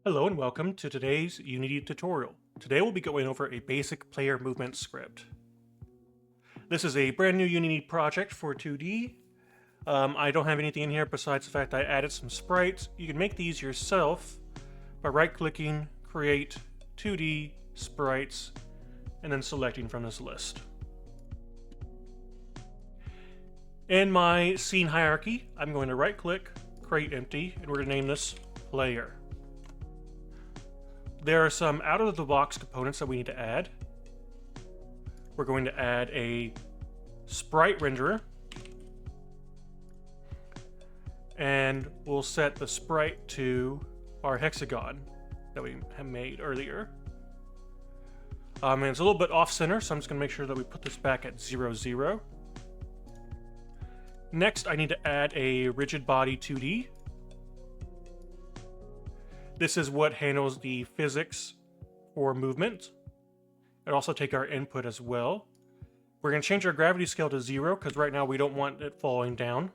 Hello and welcome to today's Unity tutorial. Today we'll be going over a basic player movement script. This is a brand new Unity project for 2D. I don't have anything in here besides the fact I added some sprites. You can make these yourself by right-clicking, create 2D sprites, and then selecting from this list. In my scene hierarchy, I'm going to right-click, create empty, and we're going to name this player. There are some out-of-the-box components that we need to add. We're going to add a sprite renderer, and we'll set the sprite to our hexagon that we have made earlier. And it's a little bit off-center, so I'm just going to make sure that we put this back at 0, 0. Next, I need to add a rigid body 2D. This is what handles the physics for movement. It'll also take our input as well. We're going to change our gravity scale to 0 because right now we don't want it falling down.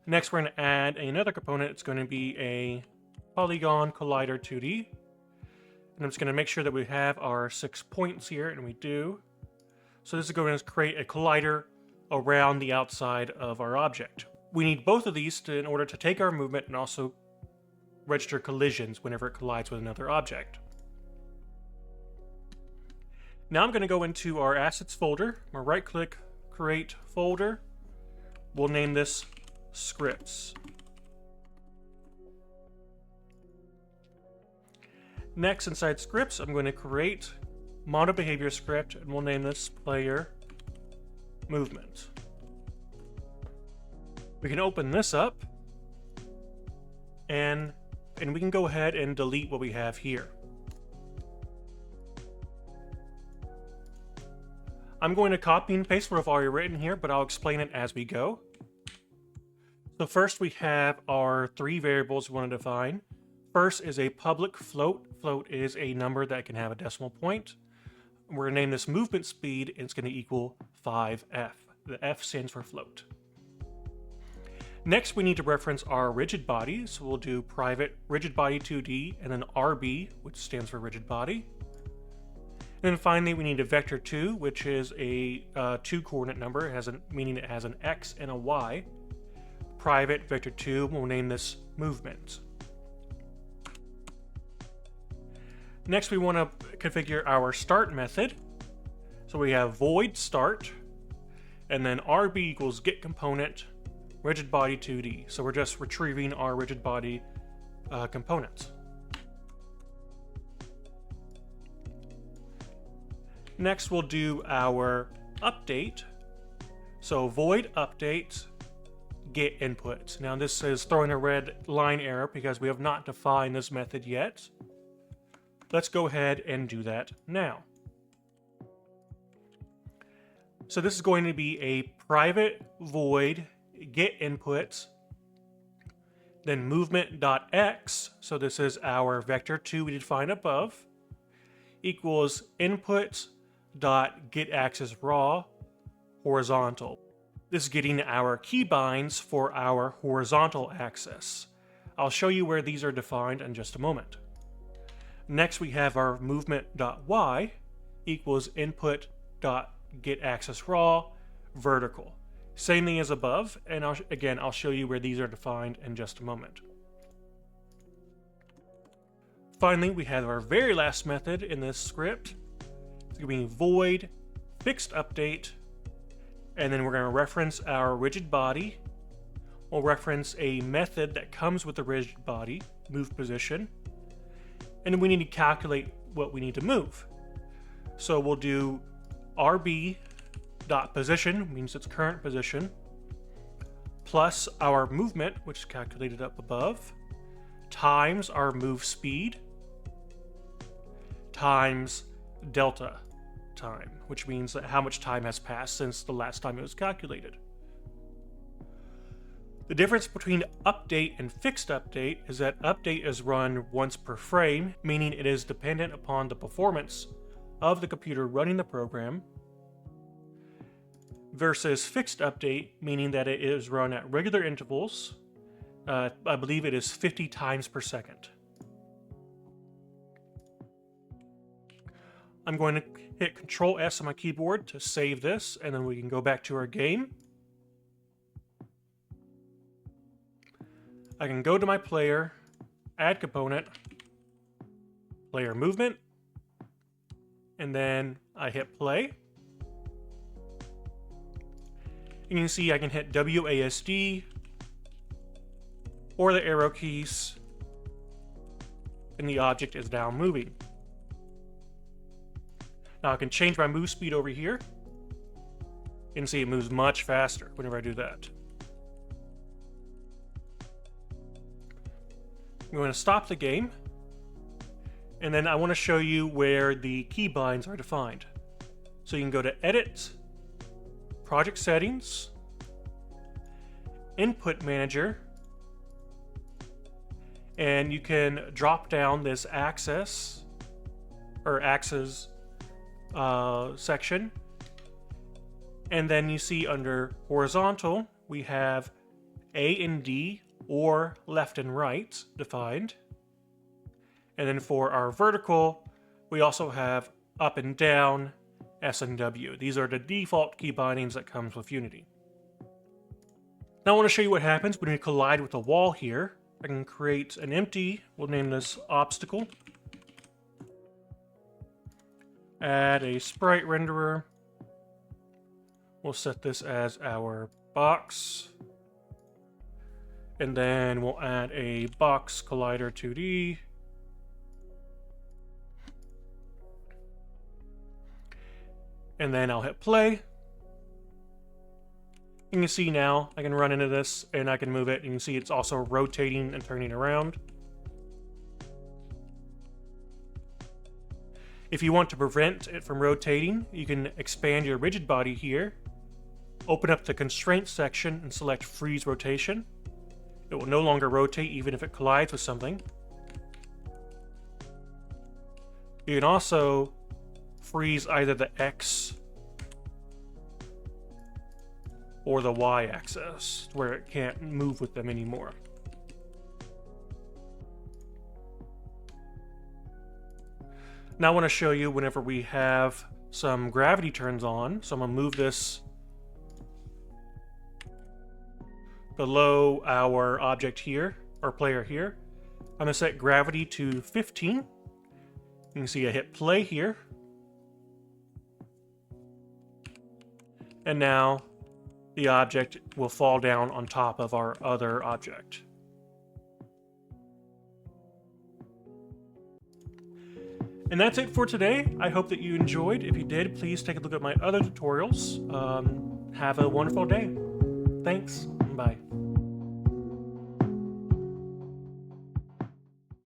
Next, we're going to add another component. It's going to be a polygon collider 2D. And I'm just going to make sure that we have our 6 points here, and we do. So this is going to create a collider around the outside of our object. We need both of these in order to take our movement and also register collisions whenever it collides with another object. Now I'm going to go into our assets folder. I'm going to right-click, create folder. We'll name this scripts. Next, inside scripts, I'm going to create mono behavior script, and we'll name this player movement. We can open this up, and we can go ahead and delete what we have here. I'm going to copy and paste what I've already written here, but I'll explain it as we go. So first we have our 3 variables we want to define. First is a public float. Float is a number that can have a decimal point. We're going to name this movement speed, and it's going to equal 5f. The F stands for float. Next, we need to reference our rigid body, so we'll do private rigid body 2D and then RB, which stands for rigid body. And then finally, we need a vector 2, which is a 2-coordinate number, meaning it has an X and a Y. Private vector 2, we'll name this movement. Next, we want to configure our start method. So we have void start, and then RB equals get component rigid body 2D. So we're just retrieving our rigid body components. Next, we'll do our update. So void update get input. Now this is throwing a red line error because we have not defined this method yet. Let's go ahead and do that now. So this is going to be a private void get inputs, then movement.x, so this is our vector 2 we defined above, equals inputs.getAxisRaw horizontal. This is getting our keybinds for our horizontal axis. I'll show you where these are defined in just a moment. Next, we have our movement.y equals input.getAxisRaw vertical. Same thing as above, and I'll show you where these are defined in just a moment. Finally, we have our very last method in this script. It's going to be void fixed update, and then we're going to reference our rigid body. We'll reference a method that comes with the rigid body, move position, and then we need to calculate what we need to move. So we'll do RB.position, means its current position, plus our movement, which is calculated up above, times our move speed, times delta time, which means that how much time has passed since the last time it was calculated. The difference between update and fixed update is that update is run once per frame, meaning it is dependent upon the performance of the computer running the program, versus fixed update, meaning that it is run at regular intervals I believe it is 50 times per second. I'm going to hit Control S on my keyboard to save this, and then we can go back to our game. I can go to my player, add component, player movement, and then I hit play. And you can see I can hit WASD or the arrow keys, and the object is now moving. Now I can change my move speed over here. You can see it moves much faster whenever I do that. I'm going to stop the game, and then I want to show you where the keybinds are defined. So you can go to Edit, Project Settings, Input Manager, and you can drop down this Axis or Axes section, and then you see under horizontal we have A and D or left and right defined, and then for our vertical we also have up and down, S and W. These are the default key bindings that comes with Unity. Now I want to show you what happens when we collide with a wall here. I can create an empty, we'll name this obstacle. Add a sprite renderer. We'll set this as our box. And then we'll add a box collider 2D. And then I'll hit play. You can see now I can run into this and I can move it. You can see it's also rotating and turning around. If you want to prevent it from rotating, you can expand your rigid body here, open up the constraints section and select freeze rotation. It will no longer rotate even if it collides with something. You can also freeze either the X or the Y axis, where it can't move with them anymore. Now I want to show you whenever we have some gravity turns on. So I'm going to move this below our object here, our player here. I'm going to set gravity to 15. You can see I hit play here. And now the object will fall down on top of our other object. And that's it for today. I hope that you enjoyed. If you did, please take a look at my other tutorials. Have a wonderful day. Thanks.